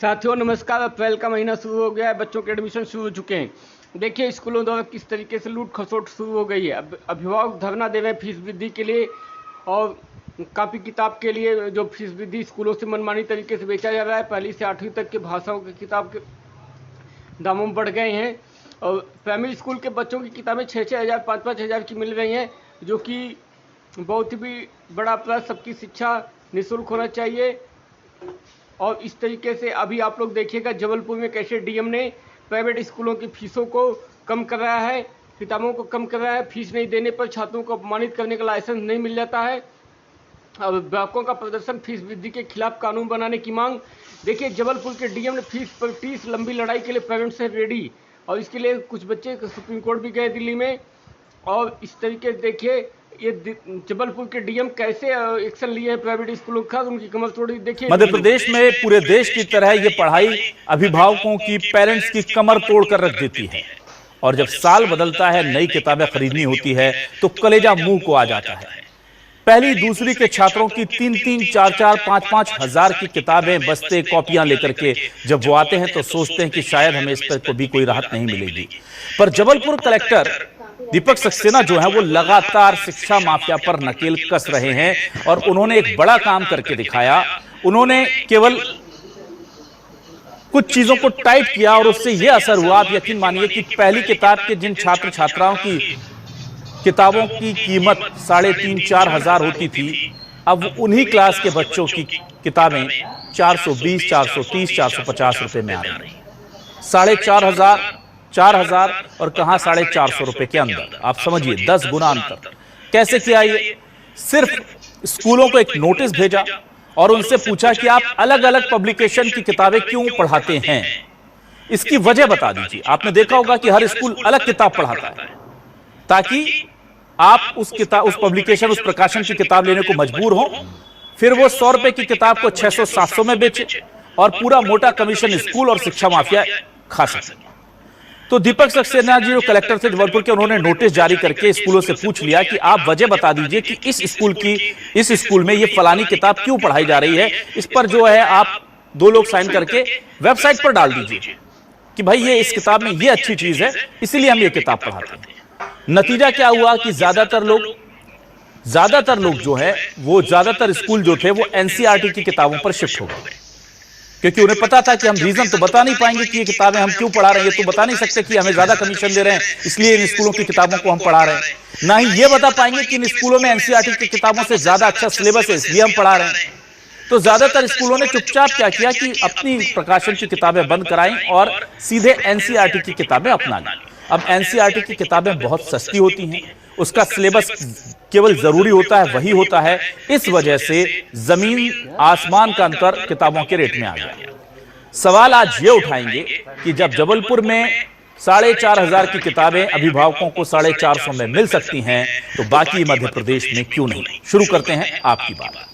साथियों नमस्कार। अप्रैल का महीना शुरू हो गया है, बच्चों के एडमिशन शुरू हो चुके हैं। देखिए स्कूलों द्वारा किस तरीके से लूट खसोट शुरू हो गई है। अब अभिभावक धरना दे रहे हैं फीस वृद्धि के लिए और कापी किताब के लिए। जो फीस वृद्धि स्कूलों से मनमानी तरीके से बेचा जा रहा है। पहली से 8वीं तक के भाषाओं की किताब के दामों बढ़ गए हैं और प्राइमरी स्कूल के बच्चों की किताबें 6-6 हज़ार 5-5 हज़ार की मिल रही हैं, जो कि बहुत ही बड़ा अपराध। सबकी शिक्षा निःशुल्क होना चाहिए। और इस तरीके से अभी आप लोग देखिएगा जबलपुर में कैसे डीएम ने प्राइवेट स्कूलों की फीसों को कम कर रहा है, किताबों को कम कर रहा है। फीस नहीं देने पर छात्रों को अपमानित करने का लाइसेंस नहीं मिल जाता है। और अभिभावकों का प्रदर्शन, फीस वृद्धि के खिलाफ कानून बनाने की मांग। देखिए जबलपुर के डीएम ने फीस पर 30 लंबी लड़ाई के लिए पेरेंट्स से रेडी, और इसके लिए कुछ बच्चे सुप्रीम कोर्ट भी गए दिल्ली में। और इस तरीके से देखिए ये जबलपुर के डीएम कैसे एक्शन लिए हैं प्राइवेट स्कूलों का, उनकी कमर तोड़ी। देखिए मध्य प्रदेश में पूरे देश की तरह ये पढ़ाई अभिभावकों की, पेरेंट्स की कमर तोड़ कर रख देती है। और जब साल बदलता है, नई किताबें खरीदनी होती है तो कलेजा मुंह को आ जाता है। पहली दूसरी के छात्रों की 3-3, 4-4, 5-5 हजार की किताबें, बस्ते, कॉपियां लेकर के जब वो आते हैं तो सोचते हैं कि शायद हमें इस पर कभी कोई राहत नहीं मिलेगी। पर जबलपुर कलेक्टर दीपक सक्सेना जो है वो लगातार शिक्षा माफिया पर नकेल कस रहे हैं और उन्होंने एक बड़ा काम करके दिखाया। उन्होंने केवल कुछ चीजों को टाइट किया और उससे यह असर हुआ, आप यकीन मानिए कि पहली किताब के जिन छात्र छात्राओं की किताबों की कीमत 3,500-4 हजार होती थी, अब उन्हीं क्लास के बच्चों की किताबें 420, 430, 450 रुपए में आ रही हैं। 4,500, 4,000 और कहां 450 रुपए के अंदर। आप समझिए 10 गुना अंतर। कैसे किया ये? सिर्फ स्कूलों को एक नोटिस भेजा और उनसे पूछा कि आप अलग अलग पब्लिकेशन की किताबें क्यों पढ़ाते हैं, इसकी वजह बता दीजिए। आपने देखा होगा कि हर स्कूल अलग किताब पढ़ाता है ताकि आप उस पब्लिकेशन, उस प्रकाशन की किताब लेने को मजबूर हो। फिर वो 100 रुपए की किताब को 600-700 में बेचे और पूरा मोटा कमीशन स्कूल और शिक्षा माफिया खा सके। तो दीपक सक्सेना जी जो कलेक्टर थे जबलपुर के, उन्होंने नोटिस जारी करके स्कूलों से पूछ लिया कि आप वजह बता दीजिए कि इस स्कूल में ये फलानी किताब क्यों पढ़ाई जा रही है। इस पर जो है आप 2 लोग साइन करके वेबसाइट पर डाल दीजिए कि भाई ये इस किताब में ये अच्छी चीज है, इसीलिए हम ये किताब पढ़ाते हैं। नतीजा क्या हुआ कि ज्यादातर लोग जो है वो ज्यादातर स्कूल जो थे वो एनसीईआरटी की किताबों पर शिफ्ट हो गए, क्योंकि उन्हें पता था कि हम रीजन तो बता नहीं पाएंगे कि ये किताबें हम क्यों पढ़ा रहे हैं। ये तो बता नहीं सकते कि हमें ज्यादा कमीशन दे रहे हैं इसलिए इन स्कूलों की किताबों को हम पढ़ा रहे हैं। ना ही ये बता पाएंगे कि इन स्कूलों में एनसीईआरटी की किताबों से ज्यादा अच्छा सिलेबस है इसलिए हम पढ़ा रहे हैं। तो ज्यादातर स्कूलों ने चुपचाप क्या किया कि अपनी प्रकाशन की किताबें बंद कराई और सीधे एनसीईआरटी की किताबें अपना ली। अब एनसीईआरटी की किताबें बहुत सस्ती होती हैं, उसका सिलेबस केवल जरूरी होता है वही होता है। इस वजह से जमीन आसमान का अंतर किताबों के रेट में आ गया। सवाल आज ये उठाएंगे कि जब जबलपुर में 4,500 की किताबें अभिभावकों को 450 में मिल सकती हैं तो बाकी मध्य प्रदेश में क्यों नहीं। शुरू करते हैं आपकी बात।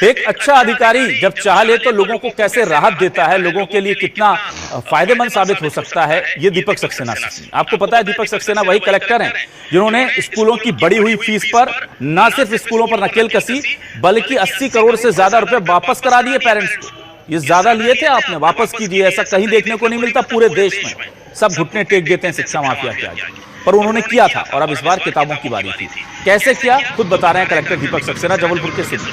एक अच्छा अधिकारी जब चाह ले तो लोगों को कैसे राहत देता है, लोगों के लिए कितना फायदेमंद साबित हो सकता है, ये दीपक सक्सेना से। आपको पता है दीपक सक्सेना वही कलेक्टर हैं जिन्होंने स्कूलों की बढ़ी हुई फीस पर न सिर्फ स्कूलों पर नकेल कसी बल्कि 80 करोड़ से ज्यादा रुपए वापस करा दिए पेरेंट्स को। ये ज्यादा लिए थे आपने, वापस कीजिए। ऐसा कहीं देखने को नहीं मिलता पूरे देश में। सब घुटने टेक देते हैं शिक्षा माफिया के आगे, पर उन्होंने किया था और अब इस बार किताबों की बारी थी। कैसे किया खुद बता रहे हैं कलेक्टर दीपक सक्सेना जबलपुर के सिद्ध।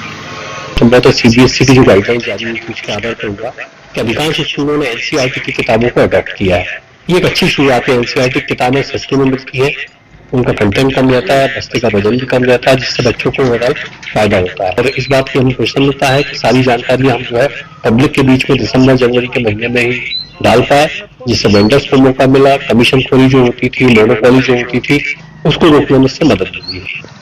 तो मैं तो सीबीएसई की जो गाइडलाइन जारी हुई थी उसके आधार पर हुआ कि अधिकांश स्कूलों ने एनसीईआरटी की किताबों को अडॉप्ट किया है। ये एक अच्छी शुरुआत है। एनसीईआरटी की किताबें सस्ती में मिलती है, उनका कंटेंट कम रहता है, बस्ते का वजन भी कम रहता है, जिससे बच्चों को ओवरऑल फायदा होता है। और इस बात की हमें प्रसन्नता है कि सारी जानकारी हम जो है पब्लिक के बीच में दिसंबर जनवरी के महीने में ही डाल पाए, जिससे वेंडर्स को मौका मिला। कमीशन खोरी जो होती थी, मोनोपोली जो होती थी, उसको रोकने में इससे मदद मिली है।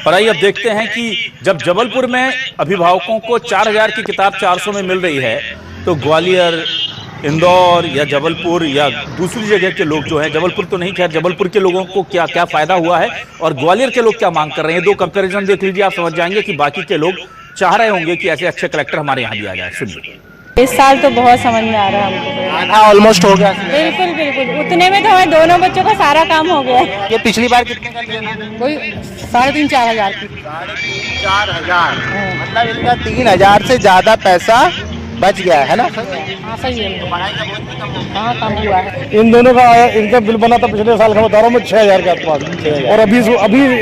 और आइए अब देखते हैं कि जब जबलपुर में अभिभावकों को 4,000 की किताब 400 में मिल रही है तो ग्वालियर, इंदौर या जबलपुर या दूसरी जगह के लोग जो हैं, जबलपुर तो नहीं, खैर जबलपुर के लोगों को क्या क्या फायदा हुआ है और ग्वालियर के लोग क्या मांग कर रहे हैं। 2 कंपैरिजन देख लीजिए, आप समझ जाएंगे कि बाकी के लोग चाह रहे होंगे कि ऐसे अच्छे कलेक्टर हमारे यहाँ भी आ जाए। सुनिए। इस साल तो बहुत समझ में आ रहा है हमको। आधा ऑलमोस्ट हो गया। बिल्कुल बिल्कुल, उतने में तो हमारे दोनों बच्चों का सारा काम हो गया। ये पिछली बार कितने का लिया था? कोई 3,500-4,000 की। 3,500-4,000, मतलब इनका 3,000 से ज्यादा पैसा बच गया है ना? हाँ सही है। पढ़ाई का बोझ भी कम हो गया। हाँ कम हुआ है। इन दोनों का इनका बिल बना था पिछले साल का, बता रहा हूँ मैं, 6,000 के आसपास। और अभी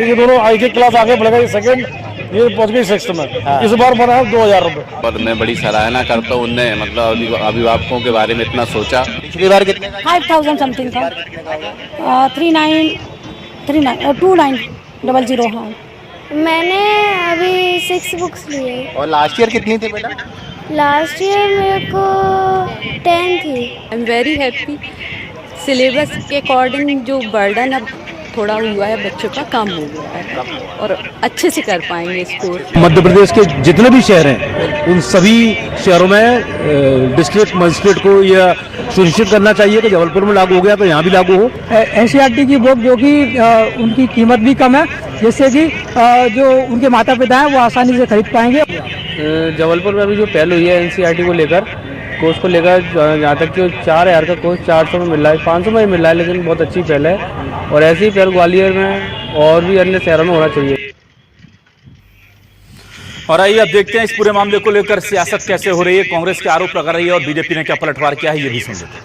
ये दोनों एक क्लास आगे बढ़ गए, सेकंड ये पहुंच गई 6th में। इस बार बना है 2,000 रुपये। और मैं बड़ी सराहना करता हूँ, उनने मतलब अभिभावकों के बारे में इतना सोचा। पिछली बार कितने का? 5,000 समथिंग था। 2900। हाँ मैंने अभी 6 बुक्स लिए। और लास्ट ईयर कितनी थी बेटा? लास्ट ईयर मेरे को 10 थी। I am very happy. Syllabus के अकॉर्डिंग जो बर्डन अब थोड़ा हुआ है बच्चों का, कम हो गया है और अच्छे से कर पाएंगे स्कोर। मध्य प्रदेश के जितने भी शहर हैं उन सभी शहरों में डिस्ट्रिक्ट मजिस्ट्रेट को यह सुनिश्चित करना चाहिए कि जबलपुर में लागू हो गया तो यहाँ भी लागू हो। एनसीईआरटी की बुक जो कि उनकी कीमत भी कम है, जिससे कि जो उनके माता पिता हैं वो आसानी से खरीद पाएंगे। जबलपुर में अभी जो पहल हुई है एनसीईआरटी को लेकर, कोर्स को लेकर, जहाँ तक कि 4,000 का कोर्स 400 में मिल रहा है, 500 में ही मिल रहा है, लेकिन बहुत अच्छी पहल है। और ऐसी ही पहल ग्वालियर में और भी अन्य शहरों में होना चाहिए। और आइए अब देखते हैं इस पूरे मामले को लेकर सियासत कैसे हो रही है, कांग्रेस के आरोप लगा रही है और बीजेपी ने क्या पलटवार किया है, ये भी सुन लेते हैं।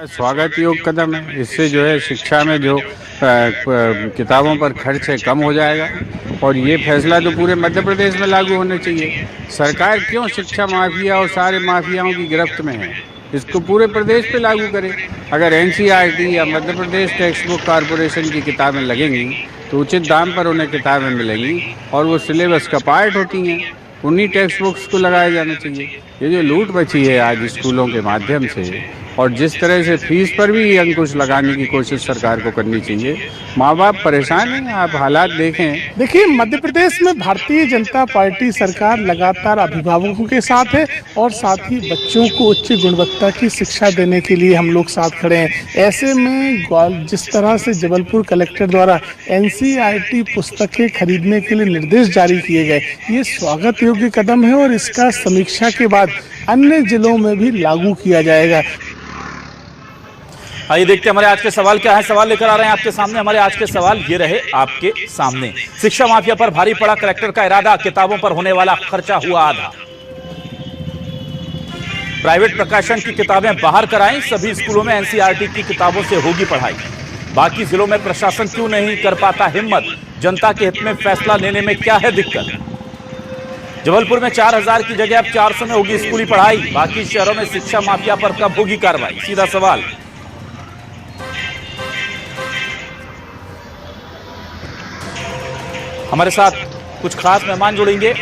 स्वागत योग्य कदम है। इससे जो है शिक्षा में जो किताबों पर खर्च है कम हो जाएगा और ये फैसला तो पूरे मध्य प्रदेश में लागू होना चाहिए। सरकार क्यों शिक्षा माफिया और सारे माफियाओं की गिरफ्त में है, इसको पूरे प्रदेश पे लागू करे। अगर एनसीईआरटी या Madhya Pradesh text book corporation की किताबें लगेंगी तो उचित दाम पर उन्हें किताबें मिलेंगी और वो सिलेबस का पार्ट होती हैं, उन्हीं टेक्स्ट बुक्स को लगाया जाना चाहिए। ये जो लूट मची है आज स्कूलों के माध्यम से और जिस तरह से फीस पर भी अंकुश लगाने की कोशिश सरकार को करनी चाहिए, माँ बाप परेशान हैं। आप हालात देखें। देखिए, मध्य प्रदेश में भारतीय जनता पार्टी सरकार लगातार अभिभावकों के साथ है और साथ ही बच्चों को उच्च गुणवत्ता की शिक्षा देने के लिए हम लोग साथ खड़े हैं। ऐसे में जिस तरह से जबलपुर कलेक्टर द्वारा एनसीईआरटी पुस्तकें खरीदने के लिए निर्देश जारी किए गए, ये स्वागत योग्य कदम है और इसका समीक्षा के बाद अन्य जिलों में भी लागू किया जाएगा। आइए देखते हैं हमारे आज के सवाल क्या है। सवाल लेकर आ रहे हैं आपके सामने। हमारे आज के सवाल ये रहे आपके सामने। शिक्षा माफिया पर भारी पड़ा कलेक्टर का इरादा, किताबों पर होने वाला खर्चा हुआ आधा। प्राइवेट प्रकाशन की किताबें बाहर कराएं, सभी स्कूलों में एनसीईआरटी की किताबों से होगी पढ़ाई। बाकी जिलों में प्रशासन क्यों नहीं कर पाता हिम्मत, जनता के हित में फैसला लेने में क्या है दिक्कत। जबलपुर में 4,000 की जगह अब 400 में होगी स्कूली पढ़ाई, बाकी शहरों में शिक्षा माफिया पर कब होगी कार्रवाई। सीधा सवाल। हमारे साथ कुछ खास मेहमान जुड़ेंगे।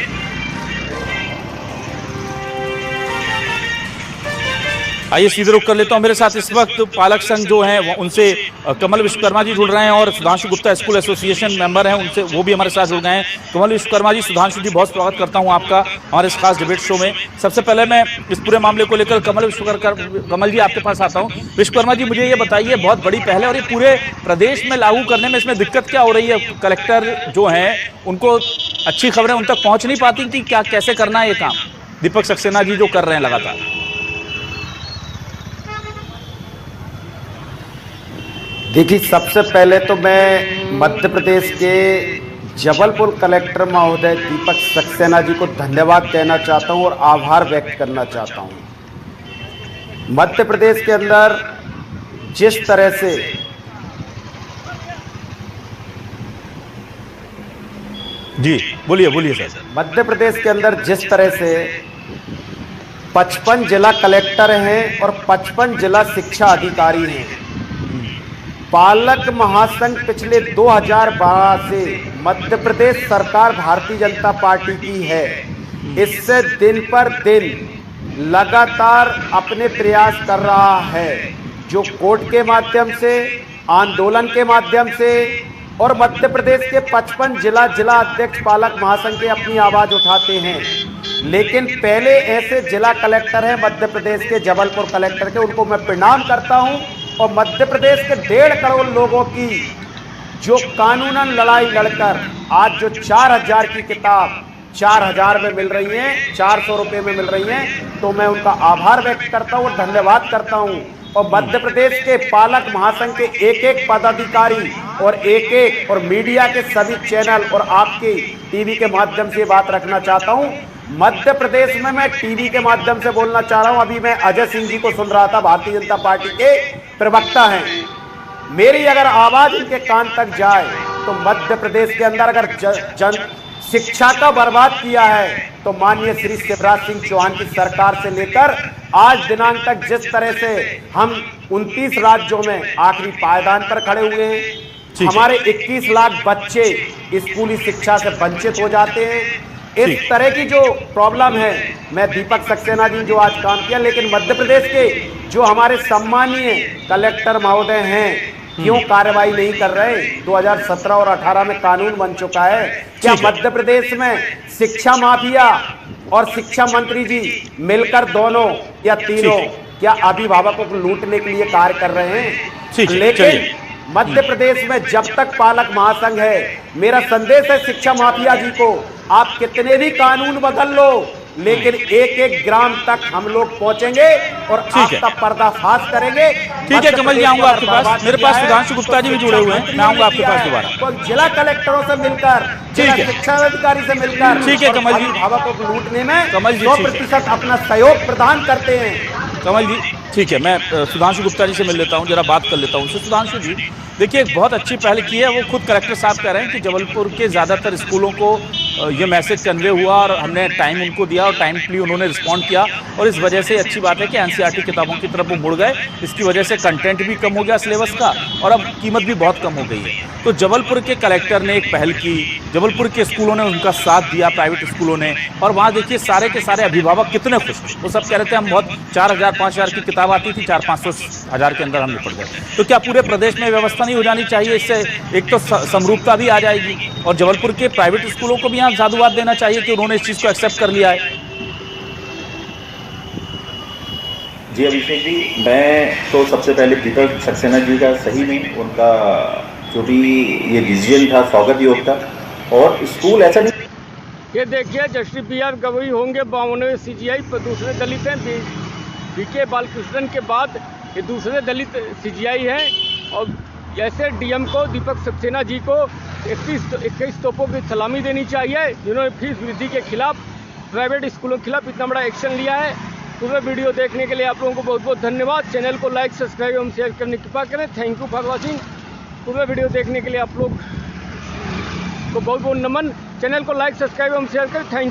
आइए सीधे रुक कर लेता हूं। मेरे साथ इस वक्त पालक संघ जो हैं उनसे कमल विश्वकर्मा जी जुड़ रहे हैं और Sudhanshu Gupta school association member हैं, उनसे वो भी हमारे साथ जुड़ गए हैं। कमल विश्वकर्मा जी, सुधांशु जी, बहुत स्वागत करता हूं आपका हमारे इस खास डिबेट शो में। सबसे पहले मैं इस पूरे मामले को लेकर कमल जी आपके पास आता हूँ। विश्वकर्मा जी, मुझे ये बताइए, बहुत बड़ी पहल है और ये पूरे प्रदेश में लागू करने में इसमें दिक्कत क्या हो रही है? कलेक्टर जो हैं उनको अच्छी खबरें उन तक पहुँच नहीं पाती थी क्या? कैसे करना है ये काम? दीपक सक्सेना जी जो कर रहे हैं लगातार। देखिए, सबसे पहले तो मैं मध्य प्रदेश के जबलपुर कलेक्टर महोदय दीपक सक्सेना जी को धन्यवाद कहना चाहता हूं और आभार व्यक्त करना चाहता हूं। मध्य प्रदेश के अंदर जिस तरह से जी बोलिए सर। मध्य प्रदेश के अंदर जिस तरह से 55 जिला कलेक्टर हैं और 55 जिला शिक्षा अधिकारी हैं, पालक महासंघ पिछले 2012 से मध्य प्रदेश सरकार भारतीय जनता पार्टी की है। इससे दिन पर दिन लगातार अपने प्रयास कर रहा है, जो कोर्ट के माध्यम से, आंदोलन के माध्यम से और मध्य प्रदेश के 55 जिला अध्यक्ष पालक महासंघ के अपनी आवाज उठाते हैं। लेकिन पहले ऐसे जिला कलेक्टर हैं मध्य प्रदेश के, जबलपुर कलेक्टर के, उनको मैं प्रणाम करता हूं। और मध्य प्रदेश के 1.5 करोड़ लोगों की जो कानूनन लड़ाई लड़कर आज जो 4,000 की किताब 4000 में मिल रही हैं, 400 रुपये में मिल रही हैं, तो मैं उनका आभार व्यक्त करता हूँ और धन्यवाद करता हूँ। और मध्य प्रदेश के पालक महासंघ के एक एक पदाधिकारी और मीडिया के सभी चैनल और आपके टीवी के माध्यम से बात रखना चाहता हूँ। मध्य प्रदेश में मैं टीवी के माध्यम से बोलना चाह रहा हूँ। अभी मैं अजय सिंह जी को सुन रहा था, भारतीय जनता पार्टी के प्रवक्ता हैं। मेरी अगर आवाज इनके कान तक जाए तो मध्य प्रदेश के अंदर अगर जन शिक्षा का बर्बाद किया है तो माननीय श्री शिवराज सिंह चौहान की सरकार से लेकर आज दिनांक तक जिस तरह से हम 29 राज्यों में आखिरी पायदान पर खड़े हुए हैं, हमारे 21 लाख बच्चे स्कूली शिक्षा से वंचित हो जाते हैं। इस तरह की जो प्रॉब्लम है, मैं दीपक सक्सेना जी जो आज काम किया, लेकिन मध्य प्रदेश के जो हमारे सम्मानीय कलेक्टर महोदय हैं क्यों कार्रवाई नहीं कर रहे? 2017 और 18 में कानून बन चुका है। क्या मध्य प्रदेश में शिक्षा माफिया और शिक्षा मंत्री जी मिलकर दोनों या तीनों क्या अभिभावकों को लूटने के लिए कार्य कर रहे हैं? लेकिन मध्य प्रदेश में जब तक पालक महासंघ है, मेरा संदेश है शिक्षा माफिया जी को, आप कितने भी कानून बदल लो, लेकिन एक एक ग्राम तक हम लोग पहुंचेंगे और आपका पर्दाफाश करेंगे। ठीक है कमल जी, आऊंगा आपके पास। मेरे पास सुधांशु गुप्ता जी भी जुड़े हुए हैं, मैं आऊंगा आपके पास दोबारा। तो जिला कलेक्टरों से मिलकर, जिला शिक्षा अधिकारी से मिलकर, ठीक है कमल जी, अभिभावकों को लूटने में कमल जी 100% अपना सहयोग प्रदान करते हैं। कमल जी ठीक है, मैं सुधांशु गुप्ता जी से मिल लेता हूं, जरा बात कर लेता हूं उनसे। सुधांशु जी देखिए, एक बहुत अच्छी पहल की है, वो खुद कलेक्टर साहब कह रहे हैं कि जबलपुर के ज़्यादातर स्कूलों को ये मैसेज कन्वे हुआ और हमने टाइम उनको दिया और टाइमली उन्होंने रिस्पॉन्ड किया, और इस वजह से अच्छी बात है कि एनसीईआरटी किताबों की तरफ वो मुड़ गए। इसकी वजह से कंटेंट भी कम हो गया सिलेबस का और अब कीमत भी बहुत कम हो गई है। तो जबलपुर के कलेक्टर ने एक पहल की, जबलपुर के स्कूलों ने उनका साथ दिया, प्राइवेट स्कूलों ने, और वहाँ देखिए सारे के सारे अभिभावक कितने खुश थे। वो सब कह रहे थे हम बहुत 4000 5000 की किताब आती थी, 400-500 हज़ार के अंदर हम निपट गए। तो क्या पूरे प्रदेश में व्यवस्था नहीं हो जानी चाहिए? इससे एक तो समरूपता भी आ जाएगी और जबलपुर के प्राइवेट स्कूलों को भी यहाँ साधुवाद देना चाहिए कि उन्होंने इस चीज़ को एक्सेप्ट कर लिया है। जी अभिषेक जी, मैं तो सबसे पहले दीपक सक्सेना जी का सही में उनका जो भी ये डिसीजन था स्वागत योग्य था। और स्कूल ऐसा नहीं, ये देखिए जस्टिस BR गवई होंगे 52वें CGI पर, दूसरे दलित हैं BK बालकृष्णन के बाद ये दूसरे दलित CGI हैं। और जैसे DM को दीपक सक्सेना जी को 21 तोपों की सलामी देनी चाहिए, जिन्होंने फीस वृद्धि के खिलाफ, प्राइवेट स्कूलों के खिलाफ इतना बड़ा एक्शन लिया है। पूरा वीडियो देखने के लिए आप लोगों को बहुत बहुत धन्यवाद। चैनल को लाइक, सब्सक्राइब एवं शेयर करने की कृपा करें। Thank you for watching. पूरा वीडियो देखने के लिए आप लोग को बहुत बहुत नमन। चैनल को लाइक, सब्सक्राइब एवं शेयर करें। Thank you.